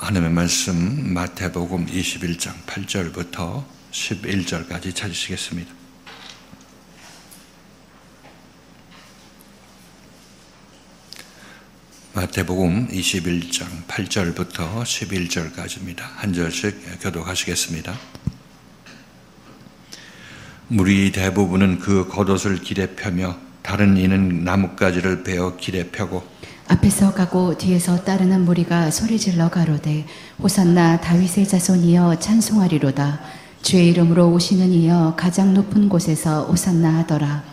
하나님의 말씀 마태복음 21장 8절부터 11절까지 찾으시겠습니다. 마태복음 21장 8절부터 11절까지입니다. 한 절씩 교독하시겠습니다. 무리 대부분은 그 겉옷을 길에 펴며 다른 이는 나뭇가지를 베어 길에 펴고 앞에서 가고 뒤에서 따르는 무리가 소리질러 가로되 호산나 다윗의 자손이여 찬송하리로다. 주의 이름으로 오시는 이여 가장 높은 곳에서 호산나 하더라.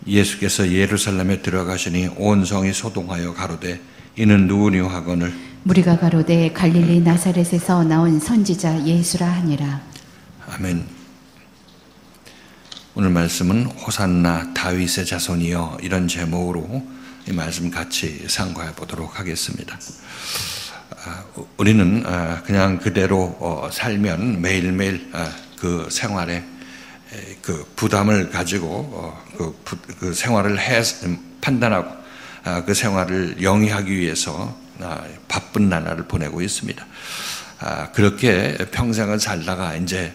예수께서 예루살렘에 들어가시니 온 성이 소동하여 가로되 이는 누구뇨 하거늘 무리가 가로되 갈릴리 나사렛에서 나온 선지자 예수라 하니라. 아멘. 오늘 말씀은 호산나 다윗의 자손이여 이런 제목으로 이 말씀 같이 상고해 보도록 하겠습니다. 우리는 그냥 그대로 살면 매일매일 그 생활에 그 부담을 가지고 그 생활을 판단하고 그 생활을 영위하기 위해서 바쁜 나날을 보내고 있습니다. 그렇게 평생을 살다가 이제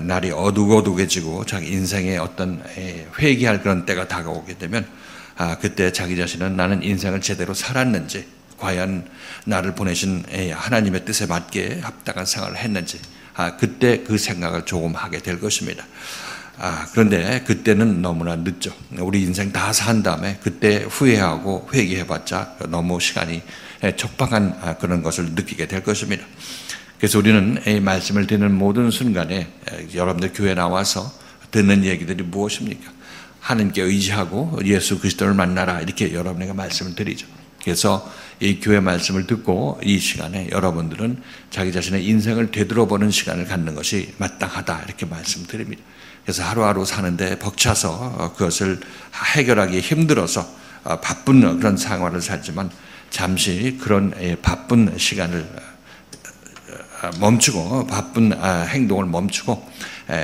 날이 어둑어둑해지고 자기 인생에 어떤 회개할 그런 때가 다가오게 되면 그때 자기 자신은 나는 인생을 제대로 살았는지, 과연 나를 보내신 하나님의 뜻에 맞게 합당한 생활을 했는지, 그때 그 생각을 조금 하게 될 것입니다. 그런데 그때는 너무나 늦죠. 우리 인생 다 산 다음에 그때 후회하고 회개해봤자 너무 시간이 촉박한 그런 것을 느끼게 될 것입니다. 그래서 우리는 이 말씀을 듣는 모든 순간에 여러분들 교회 나와서 듣는 얘기들이 무엇입니까? 하나님께 의지하고 예수 그리스도를 만나라, 이렇게 여러분에게 말씀을 드리죠. 그래서 이 교회 말씀을 듣고 이 시간에 여러분들은 자기 자신의 인생을 되돌아보는 시간을 갖는 것이 마땅하다, 이렇게 말씀드립니다. 그래서 하루하루 사는데 벅차서 그것을 해결하기 힘들어서 바쁜 그런 생활을 살지만 잠시 그런 바쁜 시간을 멈추고 바쁜 행동을 멈추고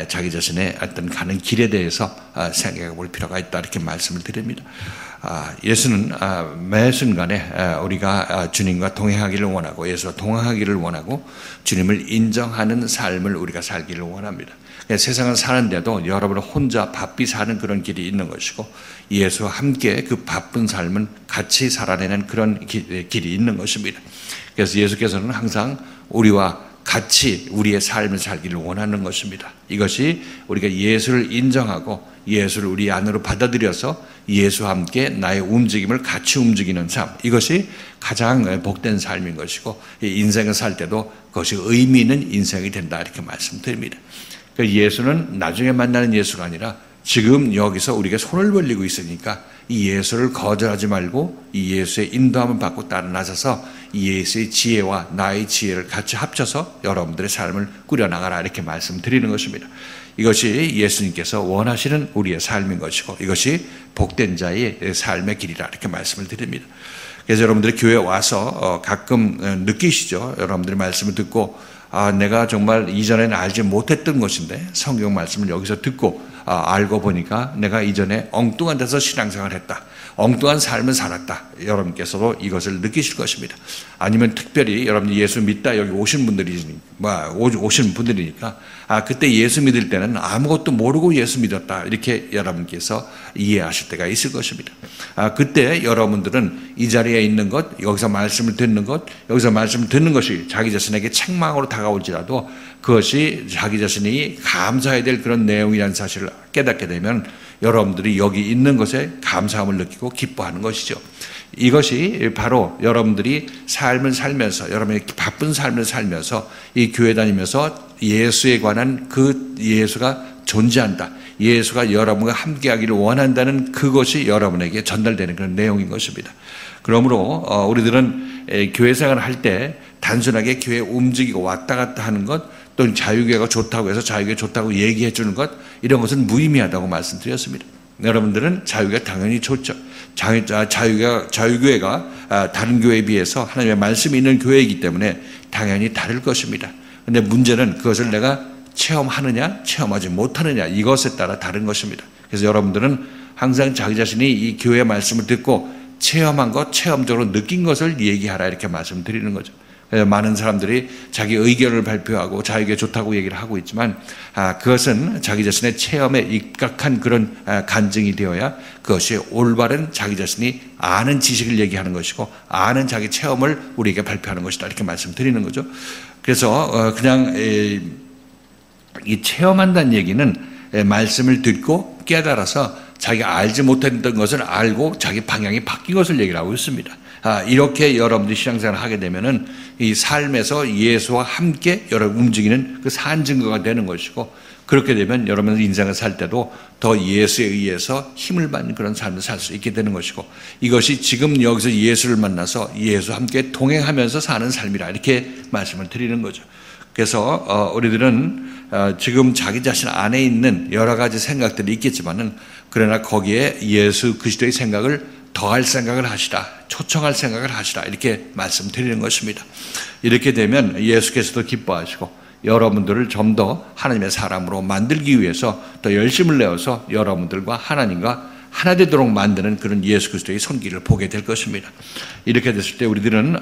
자기 자신의 어떤 가는 길에 대해서 생각해 볼 필요가 있다, 이렇게 말씀을 드립니다. 예수는 매 순간에 우리가 주님과 동행하기를 원하고 예수와 동행하기를 원하고 주님을 인정하는 삶을 우리가 살기를 원합니다. 세상을 사는데도 여러분은 혼자 바삐 사는 그런 길이 있는 것이고 예수와 함께 그 바쁜 삶은 같이 살아내는 그런 길이 있는 것입니다. 그래서 예수께서는 항상 우리와 같이 우리의 삶을 살기를 원하는 것입니다. 이것이 우리가 예수를 인정하고 예수를 우리 안으로 받아들여서 예수와 함께 나의 움직임을 같이 움직이는 삶, 이것이 가장 복된 삶인 것이고 인생을 살 때도 그것이 의미 있는 인생이 된다, 이렇게 말씀드립니다. 예수는 나중에 만나는 예수가 아니라 지금 여기서 우리가 손을 벌리고 있으니까 이 예수를 거절하지 말고 이 예수의 인도함을 받고 따라 나서서 이 예수의 지혜와 나의 지혜를 같이 합쳐서 여러분들의 삶을 꾸려나가라, 이렇게 말씀드리는 것입니다. 이것이 예수님께서 원하시는 우리의 삶인 것이고 이것이 복된 자의 삶의 길이라, 이렇게 말씀을 드립니다. 그래서 여러분들이 교회에 와서 가끔 느끼시죠. 여러분들의 말씀을 듣고 내가 정말 이전에는 알지 못했던 것인데 성경 말씀을 여기서 듣고 알고 보니까 내가 이전에 엉뚱한 데서 신앙생활을 했다, 엉뚱한 삶을 살았다. 여러분께서도 이것을 느끼실 것입니다. 아니면 특별히 여러분이 예수 믿다 여기 오신 분들이니까 그때 예수 믿을 때는 아무것도 모르고 예수 믿었다, 이렇게 여러분께서 이해하실 때가 있을 것입니다. 그때 여러분들은 이 자리에 있는 것, 여기서 말씀을 듣는 것, 여기서 말씀을 듣는 것이 자기 자신에게 책망으로 다가올지라도 그것이 자기 자신이 감사해야 될 그런 내용이라는 사실을 깨닫게 되면 여러분들이 여기 있는 것에 감사함을 느끼고 기뻐하는 것이죠. 이것이 바로 여러분들이 삶을 살면서, 여러분의 바쁜 삶을 살면서 이 교회 다니면서 예수에 관한 그 예수가 존재한다, 예수가 여러분과 함께하기를 원한다는 그것이 여러분에게 전달되는 그런 내용인 것입니다. 그러므로 우리들은 교회 생활을 할 때 단순하게 교회에 움직이고 왔다 갔다 하는 것, 또는 자유교회가 좋다고 해서 자유교회 좋다고 얘기해 주는 것, 이런 것은 무의미하다고 말씀드렸습니다. 여러분들은 자유교회가 당연히 좋죠. 자유교회가 다른 교회에 비해서 하나님의 말씀이 있는 교회이기 때문에 당연히 다를 것입니다. 그런데 문제는 그것을 내가 체험하느냐 체험하지 못하느냐, 이것에 따라 다른 것입니다. 그래서 여러분들은 항상 자기 자신이 이 교회의 말씀을 듣고 체험한 것, 체험적으로 느낀 것을 얘기하라, 이렇게 말씀드리는 거죠. 많은 사람들이 자기 의견을 발표하고 자기에게 좋다고 얘기를 하고 있지만 그것은 자기 자신의 체험에 입각한 그런 간증이 되어야 그것이 올바른 자기 자신이 아는 지식을 얘기하는 것이고 아는 자기 체험을 우리에게 발표하는 것이다 이렇게 말씀드리는 거죠. 그래서 그냥 이 체험한다는 얘기는 말씀을 듣고 깨달아서 자기가 알지 못했던 것을 알고 자기 방향이 바뀐 것을 얘기를 하고 있습니다. 이렇게 여러분들이 신앙생활을 하게 되면은 이 삶에서 예수와 함께 여러분 움직이는 그 산 증거가 되는 것이고, 그렇게 되면 여러분 인생을 살 때도 더 예수에 의해서 힘을 받는 그런 삶을 살 수 있게 되는 것이고, 이것이 지금 여기서 예수를 만나서 예수와 함께 동행하면서 사는 삶이라 이렇게 말씀을 드리는 거죠. 그래서 우리들은 지금 자기 자신 안에 있는 여러 가지 생각들이 있겠지만은, 그러나 거기에 예수 그리스도의 생각을 더할 생각을 하시라, 초청할 생각을 하시라 이렇게 말씀드리는 것입니다. 이렇게 되면 예수께서도 기뻐하시고 여러분들을 좀 더 하나님의 사람으로 만들기 위해서 더 열심을 내어서 여러분들과 하나님과 하나 되도록 만드는 그런 예수 그리스도의 손길을 보게 될 것입니다. 이렇게 됐을 때 우리들은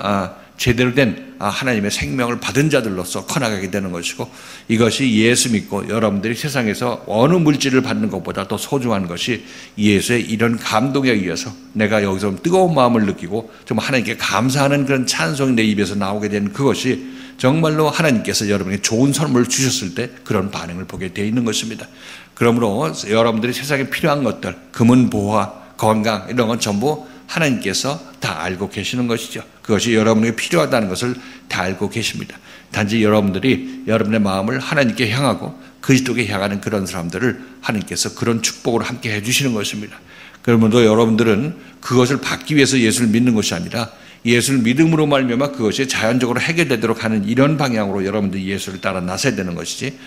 제대로 된 하나님의 생명을 받은 자들로서 커나가게 되는 것이고, 이것이 예수 믿고 여러분들이 세상에서 어느 물질을 받는 것보다 더 소중한 것이 예수의 이런 감동에 의해서 내가 여기서 뜨거운 마음을 느끼고 좀 하나님께 감사하는 그런 찬송이 내 입에서 나오게 되는 그것이 정말로 하나님께서 여러분에게 좋은 선물을 주셨을 때 그런 반응을 보게 되어 있는 것입니다. 그러므로 여러분들이 세상에 필요한 것들, 금은 보화, 건강 이런 건 전부 하나님께서 다 알고 계시는 것이죠. 그것이 여러분에게 필요하다는 것을 다 알고 계십니다. 단지 여러분들이 여러분의 마음을 하나님께 향하고 그리스도께 향하는 그런 사람들을 하나님께서 그런 축복을 함께 해주시는 것입니다. 그러므로 여러분들은 그것을 받기 위해서 예수를 믿는 것이 아니라 예수를 믿음으로 말미암아 그것이 자연적으로 해결되도록 하는 이런 방향으로 여러분들이 예수를 따라 나서야 되는 것이지,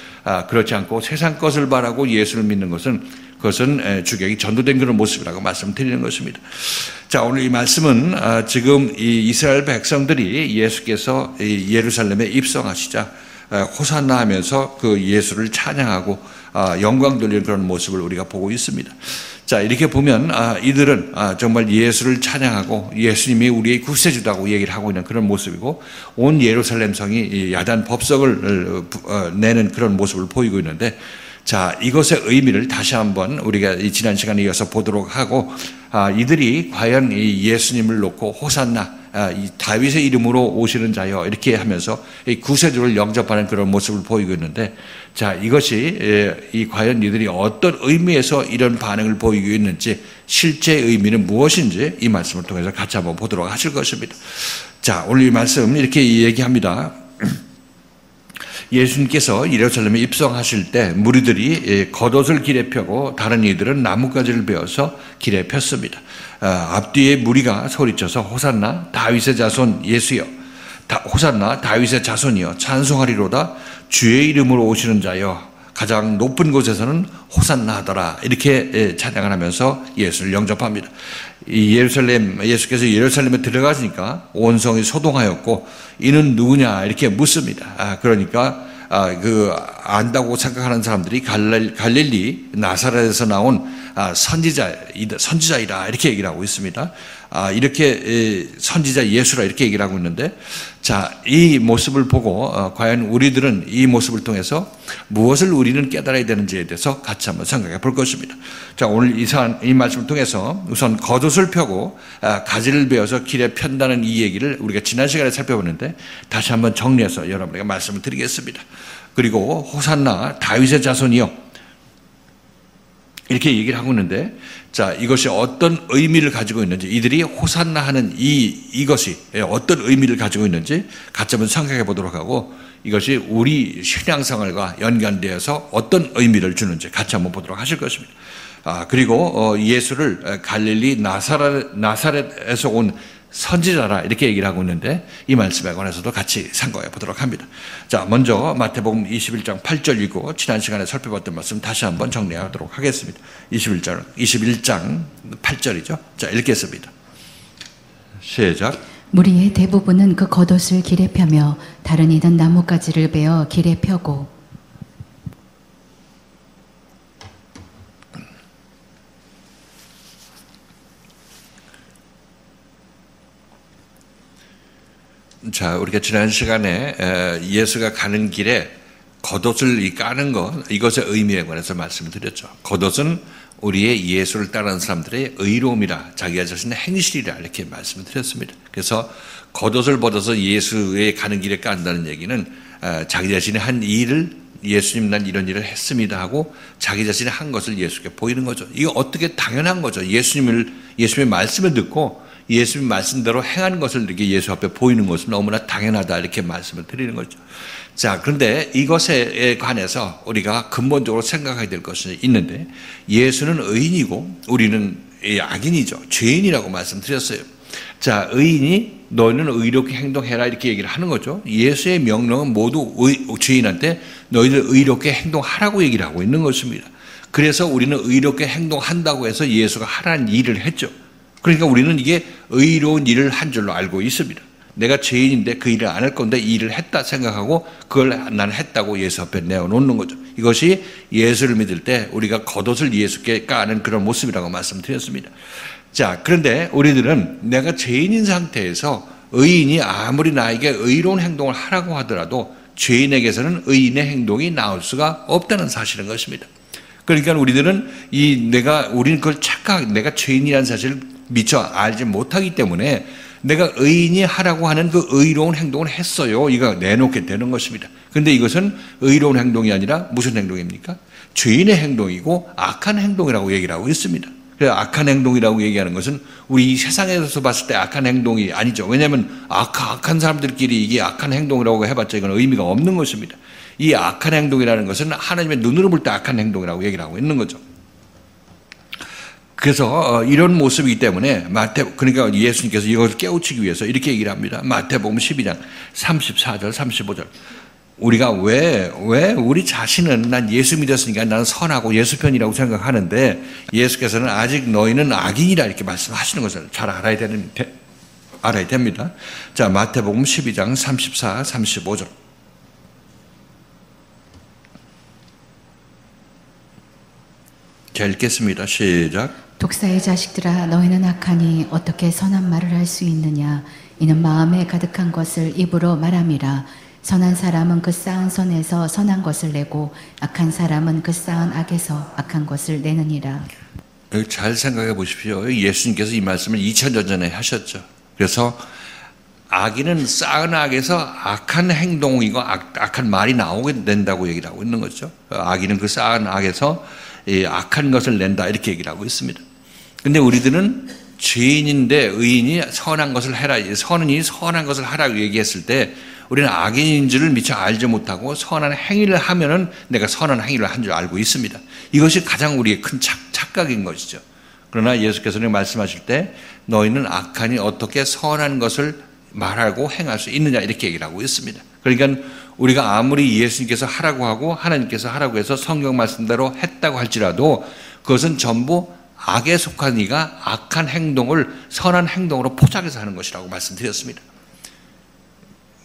그렇지 않고 세상 것을 바라고 예수를 믿는 것은 그것은 주객이 전도된 그런 모습이라고 말씀드리는 것입니다. 자, 오늘 이 말씀은 지금 이 이스라엘 백성들이 예수께서 예루살렘에 입성하시자 호산나 하면서 그 예수를 찬양하고 영광 돌리는 그런 모습을 우리가 보고 있습니다. 자, 이렇게 보면 이들은 정말 예수를 찬양하고 예수님이 우리의 구세주다고 얘기를 하고 있는 그런 모습이고, 온 예루살렘 성이 야단 법석을 내는 그런 모습을 보이고 있는데, 자, 이것의 의미를 다시 한번 우리가 지난 시간에 이어서 보도록 하고, 이들이 과연 이 예수님을 놓고 호산나, 이 다윗의 이름으로 오시는 자여 이렇게 하면서 이 구세주를 영접하는 그런 모습을 보이고 있는데, 자, 이것이 이 과연 이들이 어떤 의미에서 이런 반응을 보이고 있는지, 실제 의미는 무엇인지 이 말씀을 통해서 같이 한번 보도록 하실 것입니다. 자, 오늘 이 말씀 이렇게 얘기합니다. 예수님께서 예루살렘에 입성하실 때 무리들이 겉옷을 길에 펴고 다른 이들은 나뭇가지를 베어서 길에 폈습니다. 앞뒤에 무리가 소리쳐서 호산나 다윗의 자손 예수여, 호산나 다윗의 자손이여, 찬송하리로다, 주의 이름으로 오시는 자여, 가장 높은 곳에서는 호산나 하더라 이렇게 찬양을 하면서 예수를 영접합니다. 이 예수께서 예루살렘에 들어가시니까 온 성이 소동하였고, 이는 누구냐 이렇게 묻습니다. 그러니까 안다고 생각하는 사람들이 갈릴리 나사렛에서 나온 선지자이다 이렇게 얘기를 하고 있습니다. 이렇게 선지자 예수라 이렇게 얘기를 하고 있는데, 자, 이 모습을 보고 과연 우리들은 이 모습을 통해서 무엇을 우리는 깨달아야 되는지에 대해서 같이 한번 생각해 볼 것입니다. 자, 오늘 이 말씀을 통해서 우선 겉옷을 펴고 가지를 베어서 길에 편다는 이 얘기를 우리가 지난 시간에 살펴봤는데, 다시 한번 정리해서 여러분에게 말씀을 드리겠습니다. 그리고 호산나 다윗의 자손이요 이렇게 얘기를 하고 있는데, 자, 이것이 어떤 의미를 가지고 있는지, 이들이 호산나 하는 이것이 어떤 의미를 가지고 있는지 같이 한번 생각해 보도록 하고, 이것이 우리 신앙생활과 연관되어서 어떤 의미를 주는지 같이 한번 보도록 하실 것입니다. 그리고 예수를 갈릴리 나사렛에서 온 선지자라 이렇게 얘기를 하고 있는데, 이 말씀에 관해서도 같이 참고해 보도록 합니다. 자, 먼저 마태복음 21장 8절 읽고 지난 시간에 살펴봤던 말씀 다시 한번 정리하도록 하겠습니다. 21장 8절이죠. 자, 읽겠습니다. 시작. 무리의 대부분은 그 겉옷을 길에 펴며 다른 이는 나뭇가지를 베어 길에 펴고. 자, 우리가 지난 시간에 예수가 가는 길에 겉옷을 까는 것, 이것의 의미에 관해서 말씀을 드렸죠. 겉옷은 우리의 예수를 따르는 사람들의 의로움이라, 자기 자신의 행실이라 이렇게 말씀을 드렸습니다. 그래서 겉옷을 벗어서 예수의 가는 길에 깐다는 얘기는 자기 자신이 한 일을, 예수님 난 이런 일을 했습니다 하고 자기 자신이 한 것을 예수께 보이는 거죠. 이거 어떻게 당연한 거죠. 예수님의 말씀을 듣고 예수님 말씀대로 행하는 것을 이렇게 예수 앞에 보이는 것은 너무나 당연하다 이렇게 말씀을 드리는 거죠. 자, 그런데 이것에 관해서 우리가 근본적으로 생각해야 될 것이 있는데, 예수는 의인이고 우리는 악인이죠. 죄인이라고 말씀드렸어요. 자, 의인이 너희는 의롭게 행동해라 이렇게 얘기를 하는 거죠. 예수의 명령은 모두 죄인한테 너희들 의롭게 행동하라고 얘기를 하고 있는 것입니다. 그래서 우리는 의롭게 행동한다고 해서 예수가 하라는 일을 했죠. 그러니까 우리는 이게 의로운 일을 한 줄로 알고 있습니다. 내가 죄인인데 그 일을 안 할 건데 이 일을 했다 생각하고 그걸 나는 했다고 예수 앞에 내어놓는 거죠. 이것이 예수를 믿을 때 우리가 겉옷을 예수께 까는 그런 모습이라고 말씀드렸습니다. 자, 그런데 우리들은 내가 죄인인 상태에서 의인이 아무리 나에게 의로운 행동을 하라고 하더라도 죄인에게서는 의인의 행동이 나올 수가 없다는 사실인 것입니다. 그러니까 우리들은 우리는 그걸 내가 죄인이라는 사실을 미처 알지 못하기 때문에 내가 의인이 하라고 하는 그 의로운 행동을 했어요. 이거 내놓게 되는 것입니다. 그런데 이것은 의로운 행동이 아니라 무슨 행동입니까? 죄인의 행동이고 악한 행동이라고 얘기를 하고 있습니다. 그래서 악한 행동이라고 얘기하는 것은 우리 이 세상에서 봤을 때 악한 행동이 아니죠. 왜냐하면 악한 사람들끼리 이게 악한 행동이라고 해봤자 이건 의미가 없는 것입니다. 이 악한 행동이라는 것은 하나님의 눈으로 볼 때 악한 행동이라고 얘기를 하고 있는 거죠. 그래서 이런 모습이기 때문에 그러니까 예수님께서 이것을 깨우치기 위해서 이렇게 얘기를 합니다. 마태복음 12장 34절 35절. 우리가 왜 우리 자신은 난 예수 믿었으니까 나는 선하고 예수 편이라고 생각하는데 예수께서는 아직 너희는 악인이라 이렇게 말씀하시는 것을 잘 알아야 됩니다. 자, 마태복음 12장 34, 35절. 자, 읽겠습니다. 시작. 독사의 자식들아, 너희는 악하니 어떻게 선한 말을 할 수 있느냐? 이는 마음에 가득한 것을 입으로 말함이라. 선한 사람은 그 쌓은 선에서 선한 것을 내고 악한 사람은 그 쌓은 악에서 악한 것을 내느니라. 잘 생각해 보십시오. 예수님께서 이 말씀을 2000년 전에 하셨죠. 그래서 악인은 쌓은 악에서 악한 행동이고 악한 말이 나오게 된다고 얘기를 하고 있는 거죠. 악인은 그 쌓은 악에서 악한 것을 낸다 이렇게 얘기를 하고 있습니다. 근데 우리들은 죄인인데 의인이 선한 것을 해라, 선인이 선한 것을 하라고 얘기했을 때 우리는 악인인 줄을 미처 알지 못하고 선한 행위를 하면은 내가 선한 행위를 한 줄 알고 있습니다. 이것이 가장 우리의 큰 착각인 것이죠. 그러나 예수께서는 말씀하실 때 너희는 악하니 어떻게 선한 것을 말하고 행할 수 있느냐 이렇게 얘기를 하고 있습니다. 그러니까 우리가 아무리 예수님께서 하라고 하고 하나님께서 하라고 해서 성경 말씀대로 했다고 할지라도 그것은 전부 악에 속한 이가 악한 행동을 선한 행동으로 포장해서 하는 것이라고 말씀드렸습니다.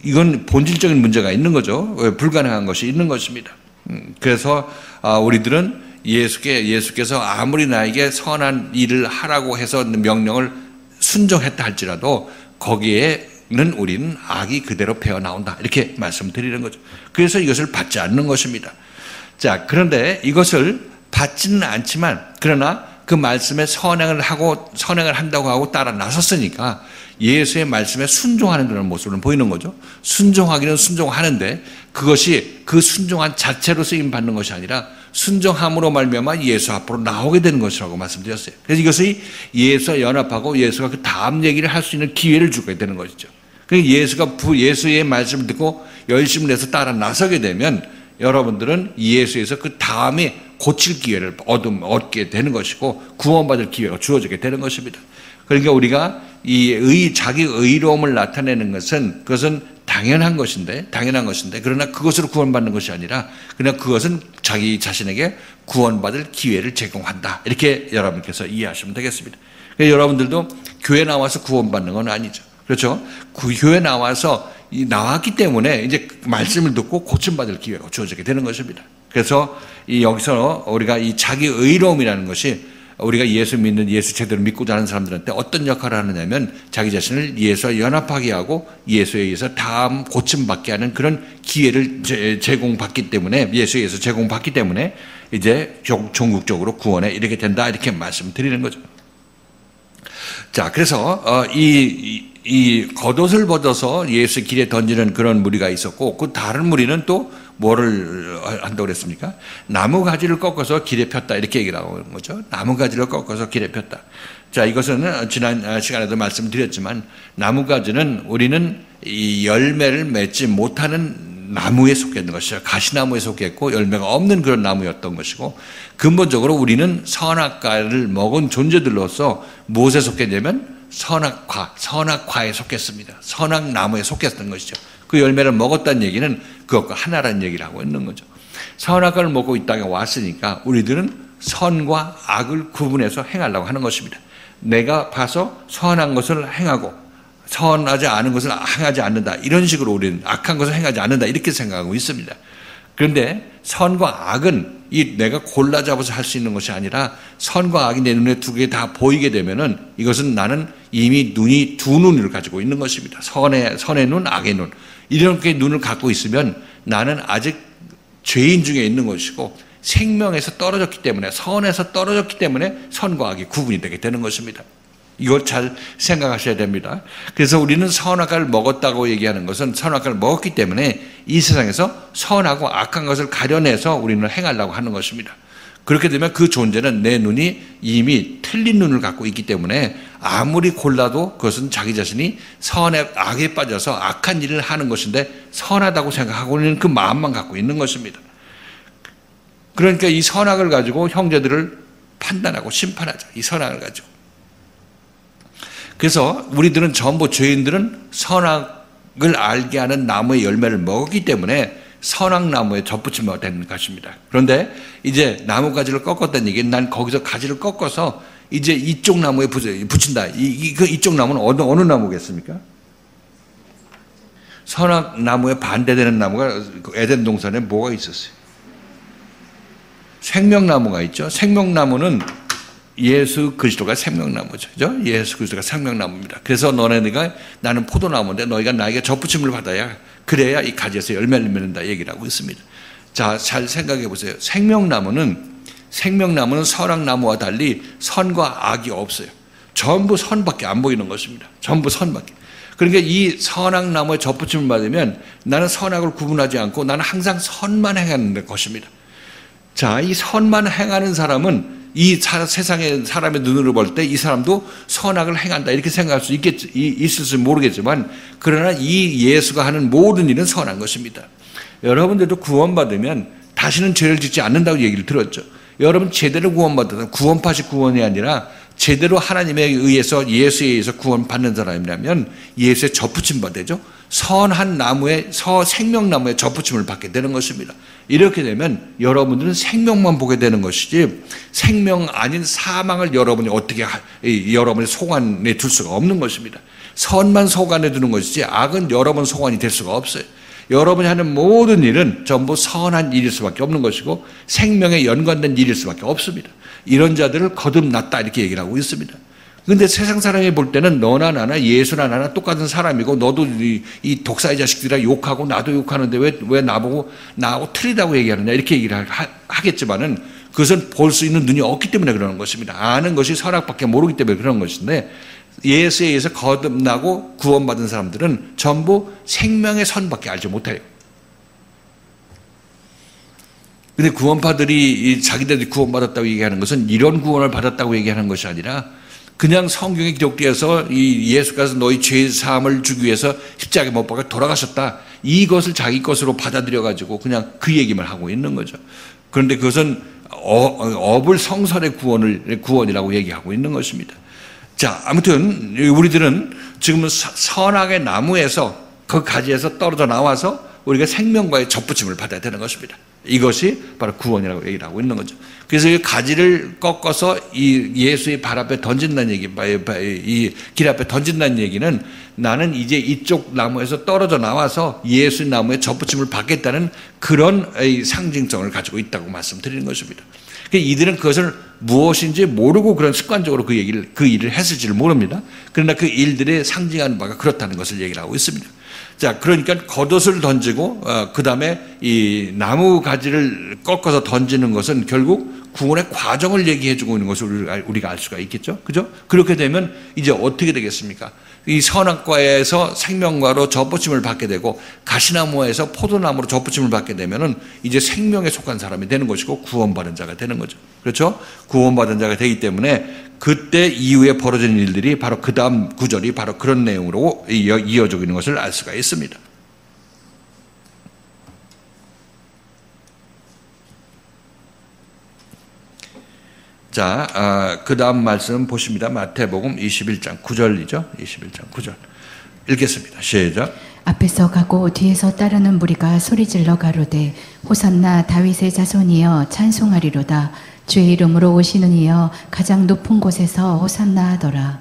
이건 본질적인 문제가 있는 거죠. 불가능한 것이 있는 것입니다. 그래서 우리들은 예수께서 아무리 나에게 선한 일을 하라고 해서 명령을 순종했다 할지라도 거기에는 우리는 악이 그대로 배어나온다 이렇게 말씀드리는 거죠. 그래서 이것을 받지 않는 것입니다. 자, 그런데 이것을 받지는 않지만 그러나 그 말씀에 선행을 한다고 하고 따라 나섰으니까 예수의 말씀에 순종하는 그런 모습을 보이는 거죠. 순종하기는 순종하는데 그것이 그 순종한 자체로 쓰임 받는 것이 아니라 순종함으로 말미암아 예수 앞으로 나오게 되는 것이라고 말씀드렸어요. 그래서 이것이 예수와 연합하고 예수가 그 다음 얘기를 할 수 있는 기회를 주게 되는 것이죠. 그러니까 예수의 말씀을 듣고 열심을 내서 따라 나서게 되면 여러분들은 예수에서 그 다음에 고칠 기회를 얻게 되는 것이고 구원받을 기회가 주어지게 되는 것입니다. 그러니까 우리가 자기 의로움을 나타내는 그것은 당연한 것인데 그러나 그것으로 구원받는 것이 아니라 그냥 그것은 자기 자신에게 구원받을 기회를 제공한다. 이렇게 여러분께서 이해하시면 되겠습니다. 그러니까 여러분들도 교회 나와서 구원받는 건 아니죠. 그렇죠? 교회 나왔기 때문에 이제 말씀을 듣고 고침받을 기회가 주어지게 되는 것입니다. 그래서 여기서 우리가 이 자기 의로움이라는 것이 우리가 예수 믿는 예수 제대로 믿고자 하는 사람들한테 어떤 역할을 하느냐면 자기 자신을 예수와 연합하게 하고 예수에 의해서 다음 고침받게 하는 그런 기회를 제공받기 때문에 예수에 의해서 제공받기 때문에 이제 종국적으로 구원에 이르게 된다 이렇게 말씀드리는 거죠. 자, 그래서 이 겉옷을 벗어서 예수 길에 던지는 그런 무리가 있었고 그 다른 무리는 또 뭐를 한다고 그랬습니까? 나무 가지를 꺾어서 길에 폈다 이렇게 얘기를 하고 있는 거죠. 나무 가지를 꺾어서 길에 폈다. 자, 이것은 지난 시간에도 말씀드렸지만 나무 가지는 우리는 이 열매를 맺지 못하는 나무에 속했는 것이죠. 가시나무에 속했고 열매가 없는 그런 나무였던 것이고 근본적으로 우리는 선악과를 먹은 존재들로서 무엇에 속했냐면 선악과에 속했습니다. 선악나무에 속했던 것이죠. 그 열매를 먹었다는 얘기는 그것과 하나라는 얘기를 하고 있는 거죠. 선악과를 먹고 이 땅에 왔으니까 우리들은 선과 악을 구분해서 행하려고 하는 것입니다. 내가 봐서 선한 것을 행하고 선하지 않은 것을 행하지 않는다. 이런 식으로 우리는 악한 것을 행하지 않는다. 이렇게 생각하고 있습니다. 그런데 선과 악은 내가 골라 잡아서 할 수 있는 것이 아니라 선과 악이 내 눈에 두 개 다 보이게 되면은 이것은 나는 이미 눈이 두 눈을 가지고 있는 것입니다. 선의 눈, 악의 눈. 이렇게 눈을 갖고 있으면 나는 아직 죄인 중에 있는 것이고 생명에서 떨어졌기 때문에 선에서 떨어졌기 때문에 선과 악이 구분이 되게 되는 것입니다. 이걸 잘 생각하셔야 됩니다. 그래서 우리는 선악과를 먹었다고 얘기하는 것은 선악과를 먹었기 때문에 이 세상에서 선하고 악한 것을 가려내서 우리는 행하려고 하는 것입니다. 그렇게 되면 그 존재는 내 눈이 이미 틀린 눈을 갖고 있기 때문에 아무리 골라도 그것은 자기 자신이 선에 악에 빠져서 악한 일을 하는 것인데 선하다고 생각하고 있는 그 마음만 갖고 있는 것입니다. 그러니까 이 선악을 가지고 형제들을 판단하고 심판하죠. 이 선악을 가지고. 그래서 우리들은 전부 죄인들은 선악을 알게 하는 나무의 열매를 먹었기 때문에 선악나무에 접붙이면 되는 것입니다. 그런데 이제 나무 가지를 꺾었다는 얘기는 난 거기서 가지를 꺾어서 이제 이쪽 나무에 붙인다. 이쪽 나무는 어느 나무겠습니까? 선악나무에 반대되는 나무가 에덴 동산에 뭐가 있었어요? 생명나무가 있죠. 생명나무는 예수 그리스도가 생명나무죠. 그죠? 예수 그리스도가 생명나무입니다. 그래서 너네가 나는 포도나무인데 너희가 나에게 접붙임을 받아야 그래야 이 가지에서 열매를 맺는다 얘기를 하고 있습니다. 자, 잘 생각해 보세요. 생명나무는 선악나무와 달리 선과 악이 없어요. 전부 선밖에 안 보이는 것입니다. 전부 선밖에. 그러니까 이 선악나무에 접붙임을 받으면 나는 선악을 구분하지 않고 나는 항상 선만 행하는 것입니다. 자, 이 선만 행하는 사람은 이 세상의 사람의 눈으로 볼 때 이 사람도 선악을 행한다 이렇게 생각할 수 있을지 모르겠지만 그러나 이 예수가 하는 모든 일은 선한 것입니다. 여러분들도 구원받으면 다시는 죄를 짓지 않는다고 얘기를 들었죠. 여러분 제대로 구원받아서 구원파시 구원이 아니라 제대로 하나님에 의해서 예수에 의해서 구원받는 사람이라면 예수의 접붙임 받죠. 선한 나무에 생명나무에 접붙임을 받게 되는 것입니다. 이렇게 되면 여러분들은 생명만 보게 되는 것이지 생명 아닌 사망을 여러분이 어떻게 여러분의 소관에 둘 수가 없는 것입니다. 선만 소관에 두는 것이지 악은 여러분 소관이 될 수가 없어요. 여러분이 하는 모든 일은 전부 선한 일일 수밖에 없는 것이고 생명에 연관된 일일 수밖에 없습니다. 이런 자들을 거듭났다 이렇게 얘기를 하고 있습니다. 그런데 세상 사람이 볼 때는 너나 나나 예수나 나나 똑같은 사람이고 너도 이 독사의 자식들이라 욕하고 나도 욕하는데 왜 나보고 나하고 틀리다고 얘기하느냐 이렇게 얘기를 하겠지만은 그것은 볼 수 있는 눈이 없기 때문에 그러는 것입니다. 아는 것이 선악밖에 모르기 때문에 그런 것인데 예수에 의해서 거듭나고 구원받은 사람들은 전부 생명의 선밖에 알지 못해요. 근데 구원파들이 자기들이 구원받았다고 얘기하는 것은 이런 구원을 받았다고 얘기하는 것이 아니라 그냥 성경에 기록되어서 이 예수께서 너희 죄 사함을 주기 위해서 십자가에 못 박아 돌아가셨다. 이것을 자기 것으로 받아들여 가지고 그냥 그 얘기만 하고 있는 거죠. 그런데 그것은 업을 성설의 구원이라고 얘기하고 있는 것입니다. 자, 아무튼 우리들은 지금 선악의 나무에서 그 가지에서 떨어져 나와서 우리가 생명과의 접붙임을 받아야 되는 것입니다. 이것이 바로 구원이라고 얘기를 하고 있는 거죠. 그래서 이 가지를 꺾어서 이 예수의 발 앞에 던진다는 얘기, 이 길 앞에 던진다는 얘기는 나는 이제 이쪽 나무에서 떨어져 나와서 예수 나무에 접붙임을 받겠다는 그런 상징성을 가지고 있다고 말씀드리는 것입니다. 그러니까 이들은 그것을 무엇인지 모르고 그런 습관적으로 그 일을 했을지를 모릅니다. 그러나 그 일들의 상징하는 바가 그렇다는 것을 얘기를 하고 있습니다. 자, 그러니까 겉옷을 던지고 그 다음에 이 나무 가지를 꺾어서 던지는 것은 결국 구원의 과정을 얘기해주고 있는 것을 우리가 알 수가 있겠죠, 그죠? 그렇게 되면 이제 어떻게 되겠습니까? 이 선악과에서 생명과로 접붙임을 받게 되고 가시나무에서 포도나무로 접붙임을 받게 되면은 이제 생명에 속한 사람이 되는 것이고 구원받은 자가 되는 거죠. 그렇죠? 구원받은 자가 되기 때문에 그때 이후에 벌어진 일들이 바로 그 다음 구절이 바로 그런 내용으로 이어지고 있는 것을 알 수가 있습니다. 자, 그 다음 말씀 보십니다. 마태복음 21장 9절이죠. 21장 9절. 읽겠습니다. 시작. 앞에서 가고 뒤에서 따르는 무리가 소리질러 가로되 호산나 다윗의 자손이여 찬송하리로다. 주의 이름으로 오시는 이여 가장 높은 곳에서 호산나 하더라.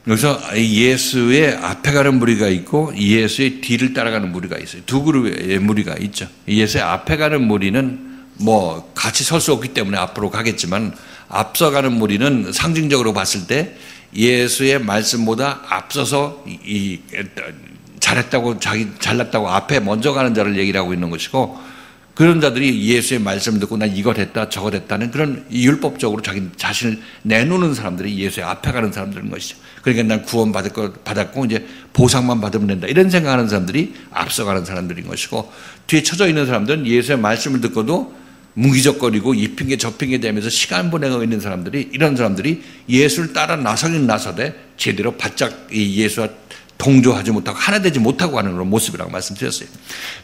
여기서 예수의 앞에 가는 무리가 있고 예수의 뒤를 따라가는 무리가 있어요. 두 그룹의 무리가 있죠. 예수의 앞에 가는 무리는 뭐 같이 설 수 없기 때문에 앞으로 가겠지만 앞서가는 무리는 상징적으로 봤을 때 예수의 말씀보다 앞서서 잘했다고 잘났다고 앞에 먼저 가는 자를 얘기를 하고 있는 것이고 그런 자들이 예수의 말씀을 듣고 난 이거 됐다 저거 됐다는 그런 율법적으로 자기 자신을 내놓는 사람들이 예수의 앞에 가는 사람들인 것이죠. 그러니까 난 구원 받았고 이제 보상만 받으면 된다 이런 생각하는 사람들이 앞서가는 사람들인 것이고 뒤에 쳐져 있는 사람들은 예수의 말씀을 듣고도 무기적거리고 이 핑계 저 핑계 대면서 시간 보내고 있는 사람들이 이런 사람들이 예수를 따라 나서긴 나서되 제대로 바짝 예수와 동조하지 못하고 하나 되지 못하고 하는 그런 모습이라고 말씀드렸어요.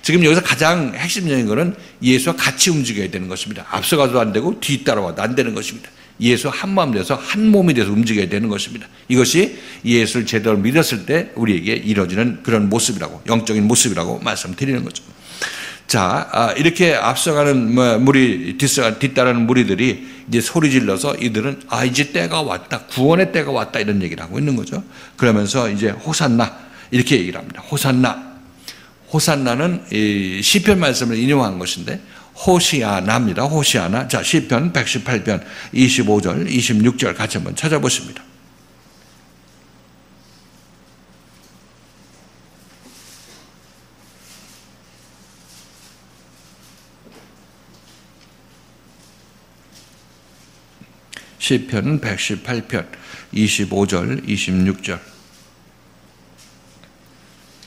지금 여기서 가장 핵심적인 것은 예수와 같이 움직여야 되는 것입니다. 앞서가도 안 되고 뒤따라와도 안 되는 것입니다. 예수 한 마음 돼서 한 몸이 돼서 움직여야 되는 것입니다. 이것이 예수를 제대로 믿었을 때 우리에게 이루어지는 그런 모습이라고 영적인 모습이라고 말씀드리는 거죠. 자, 이렇게 앞서가는 무리, 뒤따르는 무리들이 이제 소리 질러서 이들은 이제 때가 왔다. 구원의 때가 왔다. 이런 얘기를 하고 있는 거죠. 그러면서 이제 호산나. 이렇게 얘기를 합니다. 호산나. 호산나는 시편 말씀을 인용한 것인데 호시아나입니다. 호시아나. 자, 시편 118편 25절, 26절 같이 한번 찾아보십니다. 시편 118편 25절 26절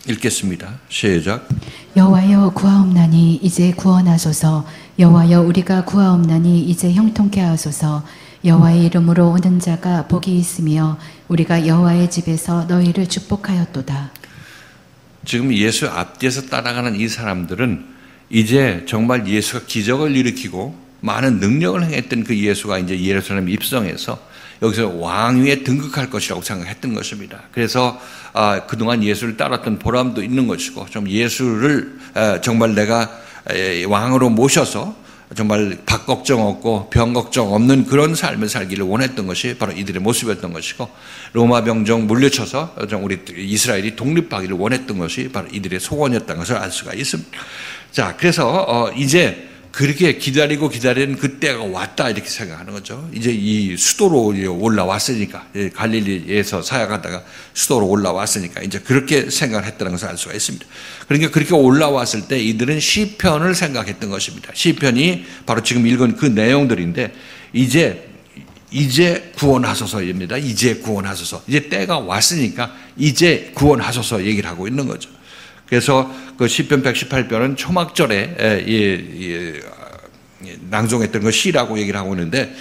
읽겠습니다. 시작. 여호와여 구하옵나니 이제 구원하소서. 여호와여 우리가 구하옵나니 이제 형통케 하소서. 여호와의 이름으로 오는 자가 복이 있으며 우리가 여호와의 집에서 너희를 축복하였도다. 지금 예수 앞뒤에서 따라가는 이 사람들은 이제 정말 예수가 기적을 일으키고 많은 능력을 행했던 그 예수가 이제 예루살렘 입성해서 여기서 왕위에 등극할 것이라고 생각했던 것입니다. 그래서 그동안 예수를 따랐던 보람도 있는 것이고 좀 예수를 정말 내가 왕으로 모셔서 정말 밥 걱정 없고 병 걱정 없는 그런 삶을 살기를 원했던 것이 바로 이들의 모습이었던 것이고 로마 병정 물리쳐서 우리 이스라엘이 독립하기를 원했던 것이 바로 이들의 소원이었던 것을 알 수가 있습니다. 자, 그래서 이제 그렇게 기다리는 그때가 왔다 이렇게 생각하는 거죠. 이제 이 수도로 올라왔으니까 갈릴리에서 사역하다가 수도로 올라왔으니까 이제 그렇게 생각을 했다는 것을 알 수가 있습니다. 그러니까 그렇게 올라왔을 때 이들은 시편을 생각했던 것입니다. 시편이 바로 지금 읽은 그 내용들인데 이제 구원하소서입니다. 이제 구원하소서. 이제 때가 왔으니까 이제 구원하소서 얘기를 하고 있는 거죠. 그래서 그 시편 118편은 초막절에 낭송했던 거 시라고 얘기를 하고 있는데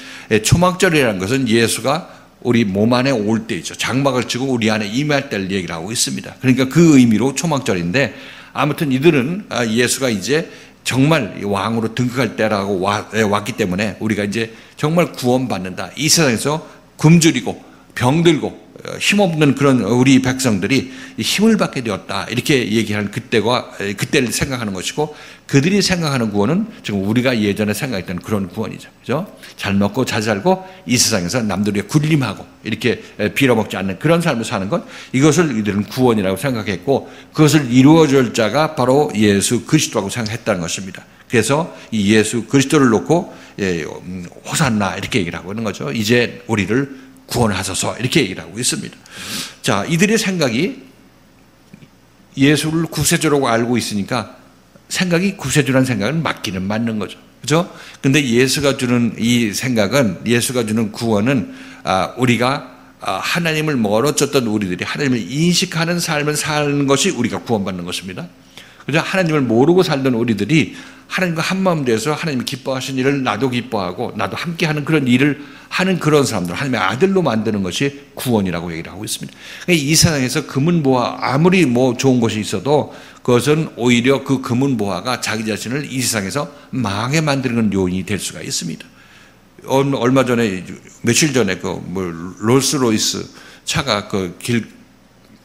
초막절이라는 것은 예수가 우리 몸 안에 올 때이죠. 장막을 치고 우리 안에 임할 때를 얘기를 하고 있습니다. 그러니까 그 의미로 초막절인데 아무튼 이들은 예수가 이제 정말 왕으로 등극할 때라고 왔기 때문에 우리가 이제 정말 구원받는다. 이 세상에서 굶주리고 병들고 힘없는 그런 우리 백성들이 힘을 받게 되었다. 이렇게 얘기하는 그때를 생각하는 것이고 그들이 생각하는 구원은 지금 우리가 예전에 생각했던 그런 구원이죠. 그죠? 잘 먹고 잘 살고 이 세상에서 남들에게 군림하고 이렇게 빌어먹지 않는 그런 삶을 사는 것 이것을 이들은 구원이라고 생각했고 그것을 이루어줄 자가 바로 예수 그리스도라고 생각했다는 것입니다. 그래서 이 예수 그리스도를 놓고 호산나 이렇게 얘기를 하고 있는 거죠. 이제 우리를 구원하소서 이렇게 얘기를 하고 있습니다. 자, 이들의 생각이 예수를 구세주라고 알고 있으니까 생각이 구세주라는 생각은 맞기는 맞는 거죠. 그죠? 근데 예수가 주는 이 생각은, 예수가 주는 구원은 우리가 하나님을 멀어졌던 우리들이 하나님을 인식하는 삶을 사는 것이 우리가 구원받는 것입니다. 그죠? 하나님을 모르고 살던 우리들이 하나님과 한마음 돼서 하나님이 기뻐하신 일을 나도 기뻐하고 나도 함께하는 그런 일을 하는 그런 사람들, 하나님의 아들로 만드는 것이 구원이라고 얘기를 하고 있습니다. 이 세상에서 금은보화 아무리 뭐 좋은 것이 있어도 그것은 오히려 그 금은보화가 자기 자신을 이 세상에서 망하게 만드는 요인이 될 수가 있습니다. 얼마 전에, 며칠 전에 롤스로이스 차가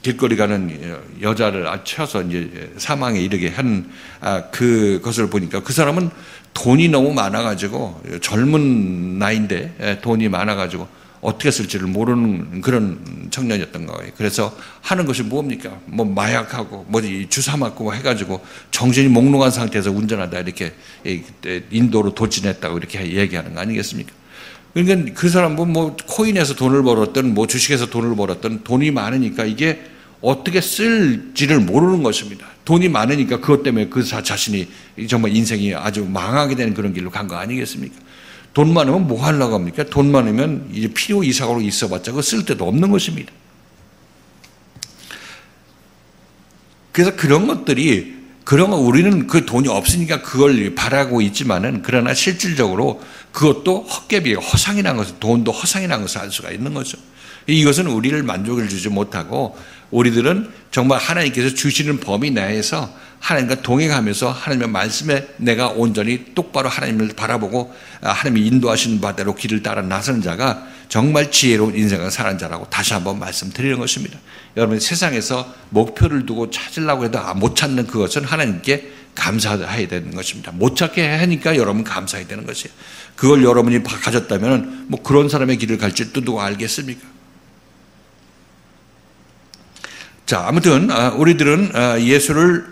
길거리 가는 여자를 쳐서 이제 사망에 이르게 한 그것을 보니까 그 사람은 돈이 너무 많아가지고, 젊은 나이인데 돈이 많아가지고 어떻게 쓸지를 모르는 그런 청년이었던 거예요. 그래서 하는 것이 뭡니까? 뭐 마약하고 뭐 주사 맞고 해가지고 정신이 몽롱한 상태에서 운전하다 이렇게 인도로 도진했다고 이렇게 얘기하는 거 아니겠습니까? 그러니까 그 사람은 뭐 코인에서 돈을 벌었든 뭐 주식에서 돈을 벌었든 돈이 많으니까 이게 어떻게 쓸지를 모르는 것입니다. 돈이 많으니까 그것 때문에 그 자신이 정말 인생이 아주 망하게 되는 그런 길로 간 거 아니겠습니까? 돈 많으면 뭐 하려고 합니까? 돈 많으면 이제 필요 이상으로 있어봤자 그거 쓸 데도 없는 것입니다. 그래서 그런 것들이, 우리는 그 돈이 없으니까 그걸 바라고 있지만은, 그러나 실질적으로 그것도 헛개비예요. 허상이 난 것을, 돈도 허상이 난 것을 알 수가 있는 거죠. 이것은 우리를 만족을 주지 못하고, 우리들은 정말 하나님께서 주시는 범위 내에서 하나님과 동행하면서 하나님의 말씀에 내가 온전히 똑바로 하나님을 바라보고 하나님이 인도하시는 바대로 길을 따라 나서는 자가 정말 지혜로운 인생을 사는 자라고 다시 한번 말씀드리는 것입니다. 여러분, 세상에서 목표를 두고 찾으려고 해도 못 찾는 그것은 하나님께 감사해야 되는 것입니다. 못 찾게 하니까 여러분 감사해야 되는 것이에요. 그걸 여러분이 가졌다면 뭐 그런 사람의 길을 갈지 또 누가 알겠습니까? 자, 아무튼 우리들은 예수를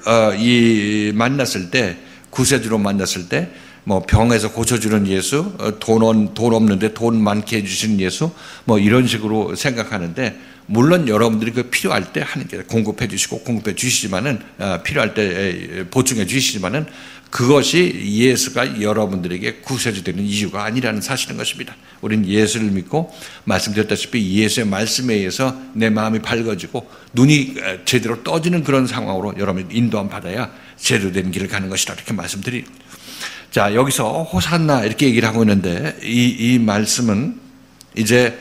만났을 때, 구세주로 만났을 때, 뭐 병에서 고쳐주는 예수, 돈 없는데 돈 많게 해주시는 예수, 뭐 이런 식으로 생각하는데, 물론 여러분들이 그 필요할 때 하나님께서 공급해 주시고 공급해 주시지만은, 필요할 때 보충해 주시지만은, 그것이 예수가 여러분들에게 구세주 되는 이유가 아니라는 사실인 것입니다. 우리는 예수를 믿고, 말씀드렸다시피 예수의 말씀에 의해서 내 마음이 밝아지고 눈이 제대로 떠지는 그런 상황으로 여러분이 인도함 받아야 제대로 된 길을 가는 것이라 이렇게 말씀드립니다. 자, 여기서 호산나 이렇게 얘기를 하고 있는데, 이 말씀은 이제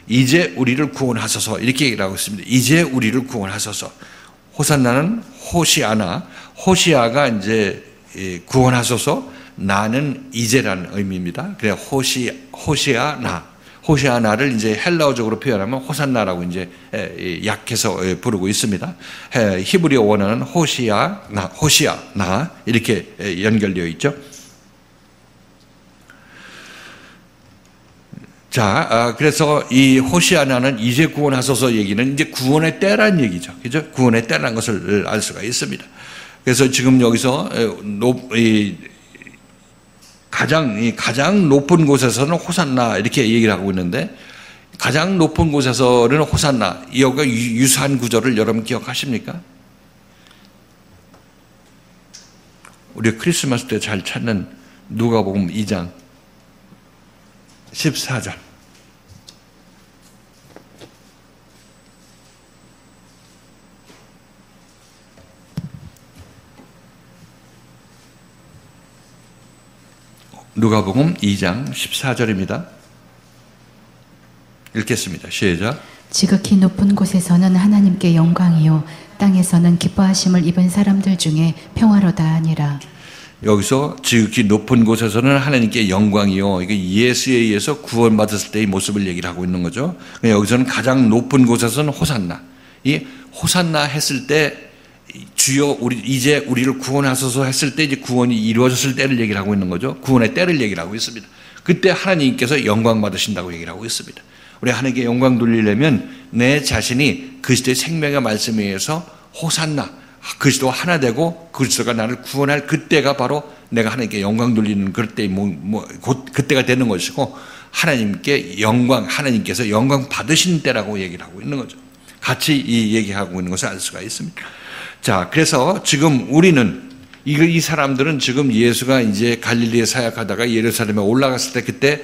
이제 우리를 구원하소서 이렇게 얘기를 하고 있습니다. 이제 우리를 구원하소서. 호산나는 호시아가 이제 구원하소서, 나는 이제라는 의미입니다. 그래 호시아나를 이제 헬라어적으로 표현하면 호산나라고 이제 약해서 부르고 있습니다. 히브리어 원어는 호시아나 이렇게 연결되어 있죠. 자, 그래서 이 호시아나는 이제 구원하소서 얘기는 이제 구원의 때란 얘기죠. 그죠? 구원의 때라는 것을 알 수가 있습니다. 그래서 지금 여기서 가장 높은 곳에서는 호산나 이렇게 얘기를 하고 있는데, 가장 높은 곳에서는 호산나, 이거가 유사한 구절을 여러분 기억하십니까? 우리 크리스마스 때 잘 찾는 누가복음 2장 14절. 누가복음 2장 14절입니다. 읽겠습니다. 시작. 지극히 높은 곳에서는 하나님께 영광이요 땅에서는 기뻐하심을 입은 사람들 중에 평화로다 하니라. 여기서 지극히 높은 곳에서는 하나님께 영광이요, 이게 예수에 의해서 구원받았을 때의 모습을 얘기를 하고 있는 거죠. 여기서는 가장 높은 곳에서는 호산나, 이 호산나 했을 때 주여 이제 우리를 구원하소서 했을 때 이제 구원이 이루어졌을 때를 얘기를 하고 있는 거죠. 구원의 때를 얘기를 하고 있습니다. 그때 하나님께서 영광 받으신다고 얘기를 하고 있습니다. 우리 하나님께 영광 돌리려면 내 자신이 그리스도의 생명의 말씀에 의해서 호산나, 그리스도와 하나 되고 그리스도가 나를 구원할 그때가 바로 내가 하나님께 영광 돌리는 그때 곧 그때가 되는 것이고, 하나님께 영광, 하나님께서 영광 받으신 때라고 얘기를 하고 있는 거죠. 같이 이 얘기하고 있는 것을 알 수가 있습니다. 자, 그래서 지금 우리는 이 사람들은 지금 예수가 이제 갈릴리에 사역하다가 예루살렘에 올라갔을 때 그때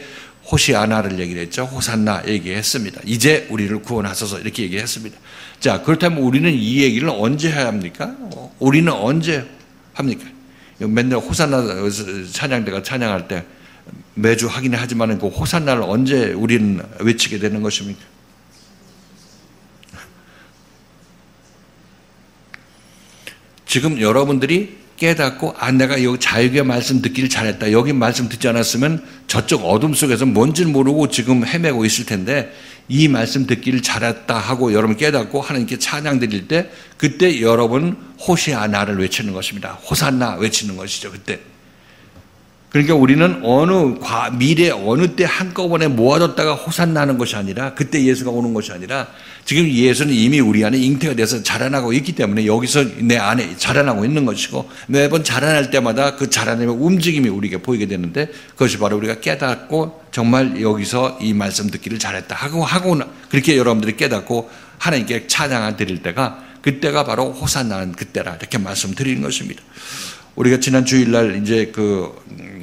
호시아나를 얘기를 했죠. 호산나 얘기했습니다. 이제 우리를 구원하소서 이렇게 얘기했습니다. 자, 그렇다면 우리는 이 얘기를 언제 해야 합니까? 우리는 언제 합니까? 맨날 호산나 찬양대가 찬양할 때 매주 하긴 하지만 그 호산나를 언제 우리는 외치게 되는 것입니까? 지금 여러분들이 깨닫고 내가 여기 자유의 말씀 듣기를 잘했다. 여기 말씀 듣지 않았으면 저쪽 어둠 속에서 뭔지를 모르고 지금 헤매고 있을 텐데, 이 말씀 듣기를 잘했다 하고 여러분 깨닫고 하나님께 찬양 드릴 때 그때 여러분 호시아나를 외치는 것입니다. 호산나 외치는 것이죠. 그때. 그러니까 우리는 미래 어느 때 한꺼번에 모아뒀다가 호산나는 것이 아니라, 그때 예수가 오는 것이 아니라, 지금 예수는 이미 우리 안에 잉태가 돼서 자라나고 있기 때문에 여기서 내 안에 자라나고 있는 것이고, 매번 자라날 때마다 그 자라나는 움직임이 우리에게 보이게 되는데, 그것이 바로 우리가 깨닫고 정말 여기서 이 말씀 듣기를 잘했다 하고 그렇게 여러분들이 깨닫고 하나님께 찬양을 드릴 때가, 그때가 바로 호산나는 그때라 이렇게 말씀드리는 것입니다. 우리가 지난 주일날 이제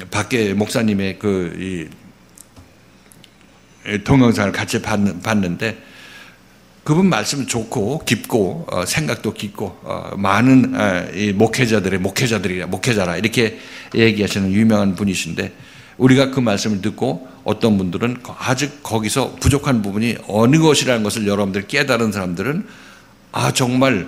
밖에 목사님의 동영상을 같이 봤는데, 그분 말씀 좋고 깊고 생각도 깊고 많은 이 목회자라 이렇게 얘기하시는 유명한 분이신데, 우리가 그 말씀을 듣고 어떤 분들은 아직 거기서 부족한 부분이 어느 것이라는 것을 여러분들 깨달은 사람들은 정말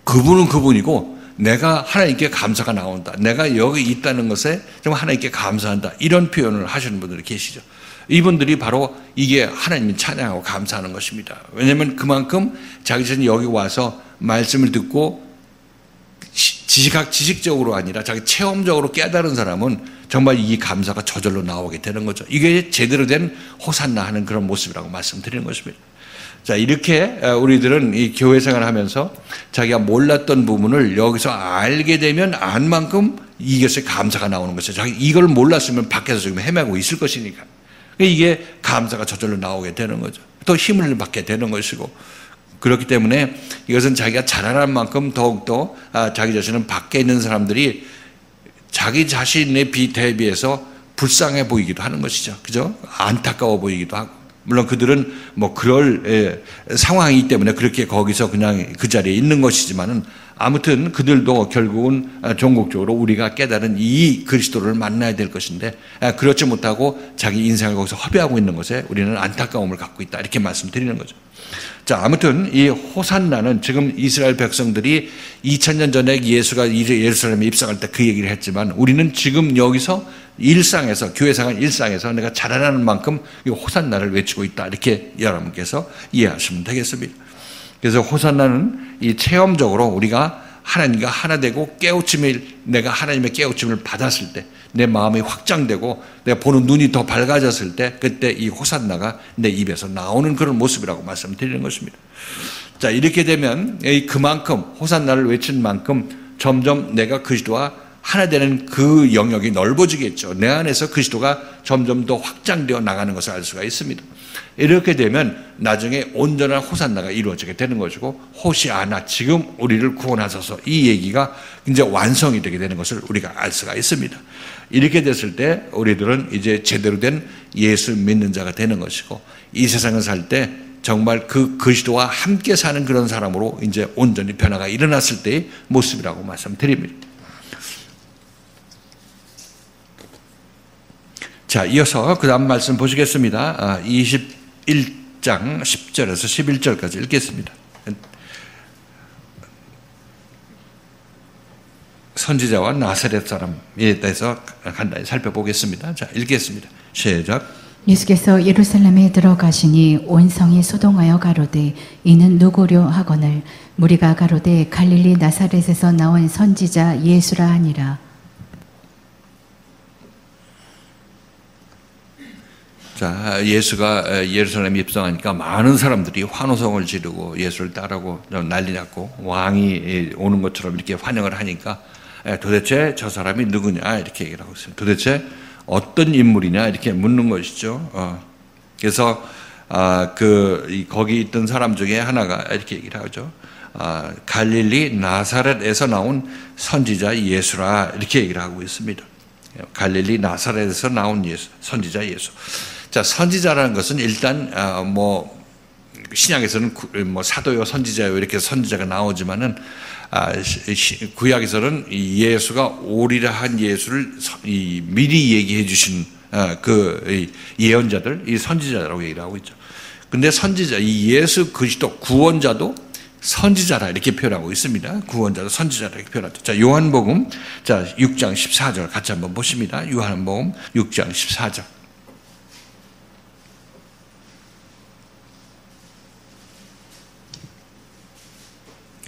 그분은 그분이고 내가 하나님께 감사가 나온다. 내가 여기 있다는 것에 좀 하나님께 감사한다. 이런 표현을 하시는 분들이 계시죠. 이분들이 바로 이게 하나님이 찬양하고 감사하는 것입니다. 왜냐하면 그만큼 자기 자신이 여기 와서 말씀을 듣고 지식적으로 아니라 자기 체험적으로 깨달은 사람은 정말 이 감사가 저절로 나오게 되는 거죠. 이게 제대로 된 호산나 하는 그런 모습이라고 말씀드리는 것입니다. 자, 이렇게 우리들은 이 교회 생활을 하면서 자기가 몰랐던 부분을 여기서 알게 되면 안 만큼 이것에 감사가 나오는 것이죠. 자기 이걸 몰랐으면 밖에서 지금 헤매고 있을 것이니까. 이게 감사가 저절로 나오게 되는 거죠. 또 힘을 받게 되는 것이고, 그렇기 때문에 이것은 자기가 자라난 만큼 더욱더 자기 자신은 밖에 있는 사람들이 자기 자신의 대비해서 불쌍해 보이기도 하는 것이죠. 그죠? 안타까워 보이기도 하고. 물론 그들은 그럴 상황이기 때문에 그렇게 거기서 그냥 그 자리에 있는 것이지만은, 아무튼 그들도 결국은 종국적으로 우리가 깨달은 이 그리스도를 만나야 될 것인데, 그렇지 못하고 자기 인생을 거기서 허비하고 있는 것에 우리는 안타까움을 갖고 있다. 이렇게 말씀드리는 거죠. 자, 아무튼 이 호산나는 지금 이스라엘 백성들이 2000년 전에 예수가 예루살렘에 입성할 때 그 얘기를 했지만, 우리는 지금 여기서 일상에서, 교회생활 일상에서 내가 자라나는 만큼 이 호산나를 외치고 있다. 이렇게 여러분께서 이해하시면 되겠습니다. 그래서 호산나는 이 체험적으로 우리가 하나님과 하나 되고 내가 하나님의 깨우침을 받았을 때, 내 마음이 확장되고 내가 보는 눈이 더 밝아졌을 때, 그때 이 호산나가 내 입에서 나오는 그런 모습이라고 말씀드리는 것입니다. 자, 이렇게 되면 그만큼 호산나를 외친 만큼 점점 내가 그리스도와 하나 되는 그 영역이 넓어지겠죠. 내 안에서 그리스도가 점점 더 확장되어 나가는 것을 알 수가 있습니다. 이렇게 되면 나중에 온전한 호산나가 이루어지게 되는 것이고, 호시아나, 지금 우리를 구원하소서, 이 얘기가 이제 완성이 되게 되는 것을 우리가 알 수가 있습니다. 이렇게 됐을 때 우리들은 이제 제대로 된 예수 믿는 자가 되는 것이고, 이 세상을 살 때 정말 그 그리스도와 함께 사는 그런 사람으로 이제 온전히 변화가 일어났을 때의 모습이라고 말씀드립니다. 자, 이어서 그 다음 말씀 보시겠습니다. 21장 10절에서 11절까지 읽겠습니다. 선지자와 나사렛 사람에 대해서 간단히 살펴보겠습니다. 자, 읽겠습니다. 시작. 예수께서 예루살렘에 들어가시니 온 성이 소동하여 가로되 이는 누구려 하거늘 무리가 가로되 갈릴리 나사렛에서 나온 선지자 예수라 하니라. 자, 예수가 예루살렘에 입성하니까 많은 사람들이 환호성을 지르고 예수를 따르고 난리 났고 왕이 오는 것처럼 이렇게 환영을 하니까 도대체 저 사람이 누구냐 이렇게 얘기를 하고 있어요. 도대체 어떤 인물이냐 이렇게 묻는 것이죠. 그래서 거기 있던 사람 중에 하나가 이렇게 얘기를 하죠. 갈릴리 나사렛에서 나온 선지자 예수라 이렇게 얘기를 하고 있습니다. 갈릴리 나사렛에서 나온 예수, 선지자 예수. 자, 선지자라는 것은 일단 신약에서는 사도요, 선지자요 이렇게 선지자가 나오지만은 구약에서는 예수가 오리라 한 예수를 미리 얘기해 주신 그 예언자들, 이 선지자라고 얘기를 하고 있죠. 근데 선지자, 이 예수 그리스도 구원자도 선지자라 이렇게 표현하고 있습니다. 구원자도 선지자라 이렇게 표현하죠. 자, 요한복음, 자, 6장 14절 같이 한번 보십니다. 요한복음 6장 14절.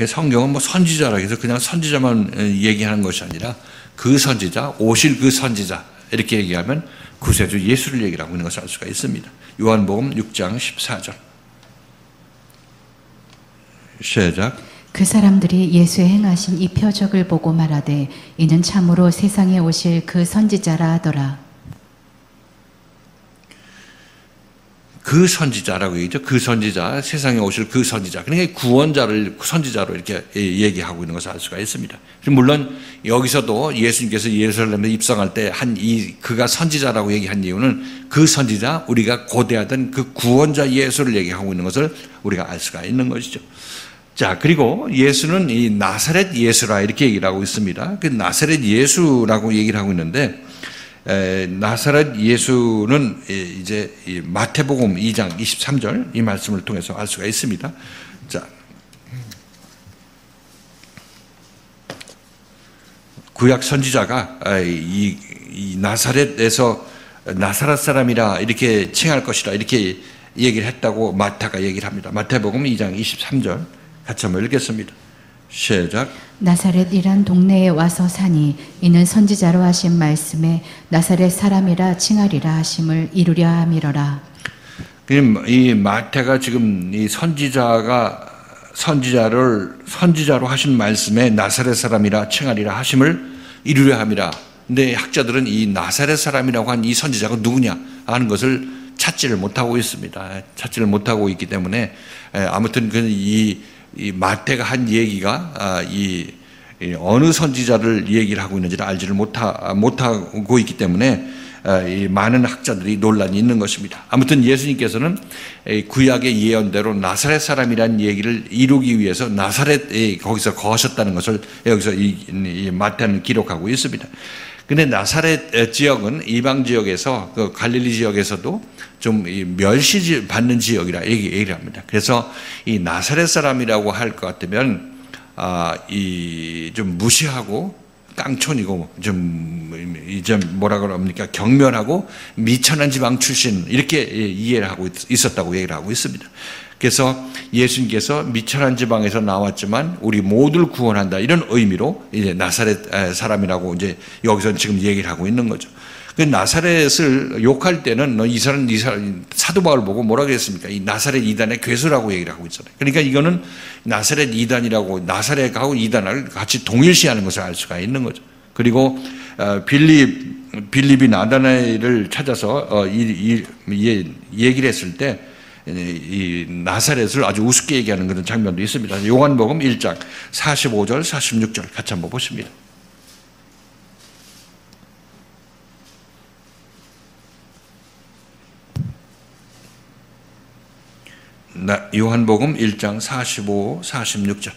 성경은 선지자라 해서 그냥 선지자만 얘기하는 것이 아니라 그 선지자, 오실 그 선지자 이렇게 얘기하면 구세주 예수를 얘기를 하고 있는 것을 알 수가 있습니다. 요한복음 6장 14절. 시작. 그 사람들이 예수의 행하신 이 표적을 보고 말하되 이는 참으로 세상에 오실 그 선지자라 하더라. 그 선지자라고 얘기죠. 그 선지자, 세상에 오실 그 선지자. 그러니까 구원자를 선지자로 이렇게 얘기하고 있는 것을 알 수가 있습니다. 물론 여기서도 예수님께서 예루살렘에 입성할 때 그가 선지자라고 얘기한 이유는 그 선지자, 우리가 고대하던 그 구원자 예수를 얘기하고 있는 것을 우리가 알 수가 있는 것이죠. 자, 그리고 예수는 이 나사렛 예수라 이렇게 얘기를 하고 있습니다. 그 나사렛 예수라고 얘기를 하고 있는데 나사렛 예수는 이제 마태복음 2장 23절 이 말씀을 통해서 알 수가 있습니다. 자, 구약 선지자가 이 나사렛에서 나사렛 사람이라 이렇게 칭할 것이라 이렇게 얘기를 했다고 마태가 얘기를 합니다. 마태복음 2장 23절 같이 한번 읽겠습니다. 시작. 나사렛이란 동네에 와서 사니 이는 선지자로 하신 말씀에 나사렛 사람이라 칭하리라 하심을 이루려 함이로라. 이 마태가 지금 이 선지자로 하신 말씀에 나사렛 사람이라 칭하리라 하심을 이루려 함이라. 근데 학자들은 이 나사렛 사람이라고 한 이 선지자가 누구냐 하는 것을 찾지를 못하고 있습니다. 찾지를 못하고 있기 때문에 아무튼 이 마태가 한 얘기가 이 어느 선지자를 얘기를 하고 있는지를 알지를 못하고 있기 때문에 이 많은 학자들이 논란이 있는 것입니다. 아무튼 예수님께서는 구약의 예언대로 나사렛 사람이라는 얘기를 이루기 위해서 나사렛에 거기서 거하셨다는 것을 여기서 이 마태는 기록하고 있습니다. 근데 나사렛 지역은 이방 지역에서 그 갈릴리 지역에서도 좀 멸시 받는 지역이라 얘기를 합니다. 그래서 이 나사렛 사람이라고 할 것 같으면 좀 무시하고 깡촌이고 좀 뭐라 그럽니까 경멸하고 미천한 지방 출신 이렇게 이해를 하고 있었다고 얘기를 하고 있습니다. 그래서 예수님께서 미천한 지방에서 나왔지만 우리 모두를 구원한다 이런 의미로 이제 나사렛 사람이라고 이제 여기서 지금 얘기를 하고 있는 거죠. 그 나사렛을 욕할 때는 이 사람 사도 바울 보고 뭐라 그랬습니까? 이 나사렛 이단의 괴수라고 얘기를 하고 있잖아요. 그러니까 이거는 나사렛 이단이라고 나사렛하고 이단을 같이 동일시하는 것을 알 수가 있는 거죠. 그리고 빌립이 나다나엘을 찾아서 얘기를 했을 때 이 나사렛을 아주 우습게 얘기하는 그런 장면도 있습니다. 요한복음 1장 45절 46절 같이 한번 보십니다. 요한복음 1장 45, 46절.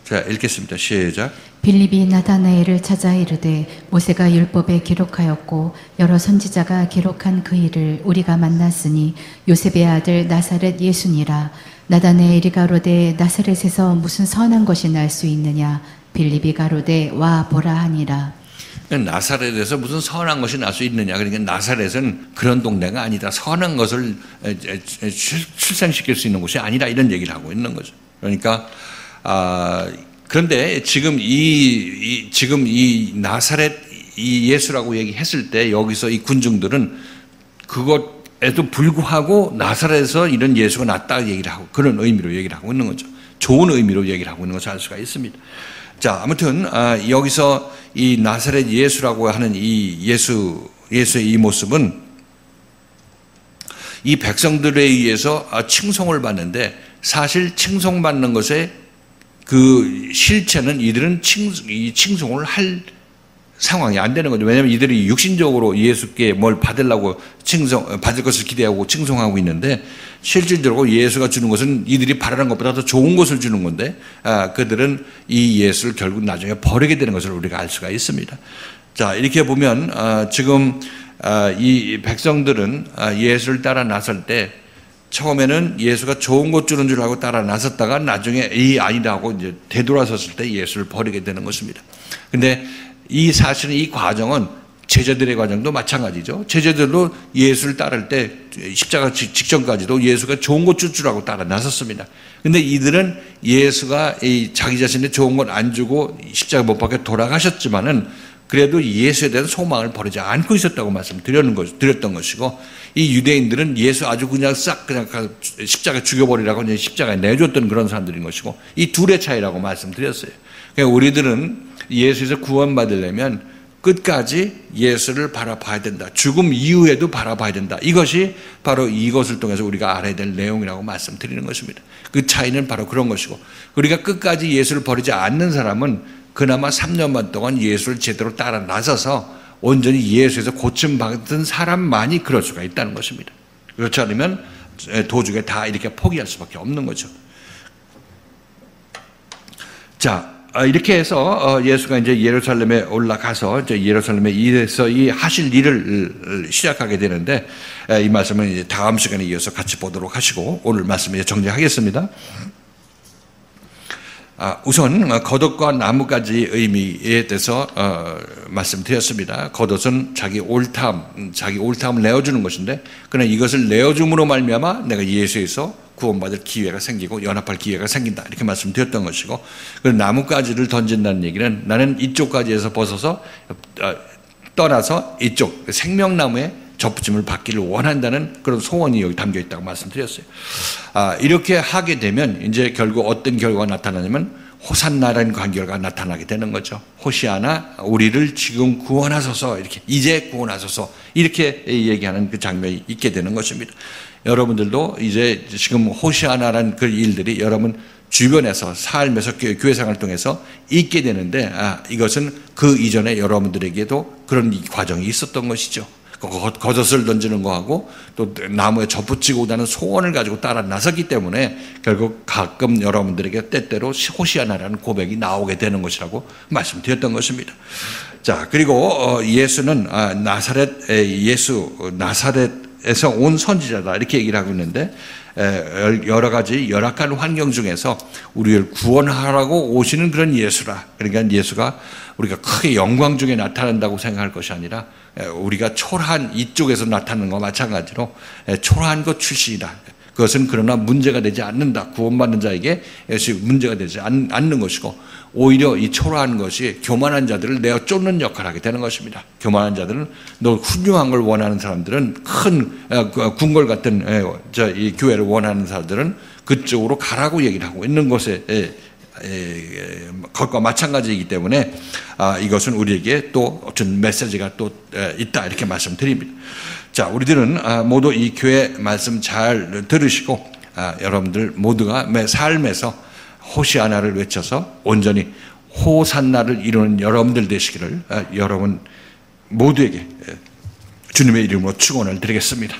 자, 읽겠습니다. 시작. 빌립이 나다나엘을 찾아 이르되 모세가 율법에 기록하였고 여러 선지자가 기록한 그 일을 우리가 만났으니 요셉의 아들 나사렛 예수니라. 나다나엘이 가로되 나사렛에서 무슨 선한 것이 날 수 있느냐. 빌립이 가로되 와 보라 하니라. 나사렛에서 무슨 선한 것이 날 수 있느냐. 그러니까 나사렛은 그런 동네가 아니다. 선한 것을 출생시킬 수 있는 곳이 아니라 이런 얘기를 하고 있는 거죠. 그러니까 그런데 지금 이 나사렛 이 예수라고 얘기했을 때 여기서 이 군중들은 그것에도 불구하고 나사렛에서 이런 예수가 났다 얘기를 하고 그런 의미로 얘기를 하고 있는 거죠. 좋은 의미로 얘기를 하고 있는 것을 알 수가 있습니다. 자, 아무튼 여기서 이 나사렛 예수라고 하는 이 예수의 이 모습은 이 백성들에 의해서 칭송을 받는데 사실 칭송받는 것에 그 실체는 이들은 칭송을 할 상황이 안 되는 거죠. 왜냐하면 이들이 육신적으로 예수께 뭘 받으려고 받을 것을 기대하고 칭송하고 있는데 실질적으로 예수가 주는 것은 이들이 바라는 것보다 더 좋은 것을 주는 건데 그들은 이 예수를 결국 나중에 버리게 되는 것을 우리가 알 수가 있습니다. 자, 이렇게 보면 지금 이 백성들은 예수를 따라 나설 때 처음에는 예수가 좋은 것 주는 줄 알고 따라 나섰다가 나중에 아니다 하고 이제 되돌아섰을 때 예수를 버리게 되는 것입니다. 근데 이 사실은 이 과정은 제자들의 과정도 마찬가지죠. 제자들도 예수를 따를 때 십자가 직전까지도 예수가 좋은 것 줄 줄 알고 따라 나섰습니다. 근데 이들은 예수가 자기 자신의 좋은 것 안 주고 십자가 못 박혀 돌아가셨지만은 그래도 예수에 대한 소망을 버리지 않고 있었다고 말씀드렸던 것이고 이 유대인들은 예수 아주 그냥 십자가 죽여버리라고 이제 십자가에 내줬던 그런 사람들인 것이고 이 둘의 차이라고 말씀드렸어요. 그러니까 우리들은 예수에서 구원받으려면 끝까지 예수를 바라봐야 된다. 죽음 이후에도 바라봐야 된다. 이것이 바로 이것을 통해서 우리가 알아야 될 내용이라고 말씀드리는 것입니다. 그 차이는 바로 그런 것이고 우리가 끝까지 예수를 버리지 않는 사람은 그나마 3년 반 동안 예수를 제대로 따라 나서서 온전히 예수에서 고침받은 사람만이 그럴 수가 있다는 것입니다. 그렇지 않으면 도중에 다 이렇게 포기할 수밖에 없는 거죠. 자, 이렇게 해서 예수가 이제 예루살렘에 올라가서 이제 예루살렘에 이래서 이 하실 일을 시작하게 되는데 이 말씀은 이제 다음 시간에 이어서 같이 보도록 하시고 오늘 말씀 이제 정리하겠습니다. 우선 겉옷과 나뭇가지 의미에 대해서 말씀드렸습니다. 겉옷은 자기 옳다함을 내어주는 것인데 그러나 이것을 내어줌으로 말미암아 내가 예수에서 구원받을 기회가 생기고 연합할 기회가 생긴다 이렇게 말씀드렸던 것이고 그리고 나뭇가지를 던진다는 얘기는 나는 이쪽 가지에서 벗어서 떠나서 이쪽 생명나무에 접붙임을 받기를 원한다는 그런 소원이 여기 담겨 있다고 말씀드렸어요. 이렇게 하게 되면 이제 결국 어떤 결과가 나타나냐면 호산나라는 관계가 나타나게 되는 거죠. 호시아나 우리를 지금 구원하소서 이렇게 이제 구원하소서 이렇게 얘기하는 그 장면이 있게 되는 것입니다. 여러분들도 이제 지금 호시아나라는 그 일들이 여러분 주변에서 삶에서 교회 생활을 통해서 있게 되는데 이것은 그 이전에 여러분들에게도 그런 과정이 있었던 것이죠. 겉옷을 던지는 거하고 또 나무에 접붙이고 오다는 소원을 가지고 따라 나섰기 때문에 결국 가끔 여러분들에게 때때로 호시아나라는 고백이 나오게 되는 것이라고 말씀드렸던 것입니다. 자, 그리고 예수는 나사렛에서 온 선지자다 이렇게 얘기를 하고 있는데 여러 가지 열악한 환경 중에서 우리를 구원하라고 오시는 그런 예수라. 그러니까 예수가 우리가 크게 영광 중에 나타난다고 생각할 것이 아니라 우리가 초라한 이쪽에서 나타나는 것과 마찬가지로 초라한 것 출신이다. 그것은 그러나 문제가 되지 않는다. 구원받는 자에게 문제가 되지 않는 것이고 오히려 이 초라한 것이 교만한 자들을 내어 쫓는 역할을 하게 되는 것입니다. 교만한 자들은 너 훌륭한 걸 원하는 사람들은 큰 궁궐 같은 이 교회를 원하는 사람들은 그쪽으로 가라고 얘기를 하고 있는 것에 것과 마찬가지이기 때문에 이것은 우리에게 또 어떤 메시지가 또 있다 이렇게 말씀드립니다. 자, 우리들은 모두 이 교회 말씀 잘 들으시고 여러분들 모두가 매 삶에서 호시아나를 외쳐서 온전히 호산나를 이루는 여러분들 되시기를 여러분 모두에게 주님의 이름으로 축원을 드리겠습니다.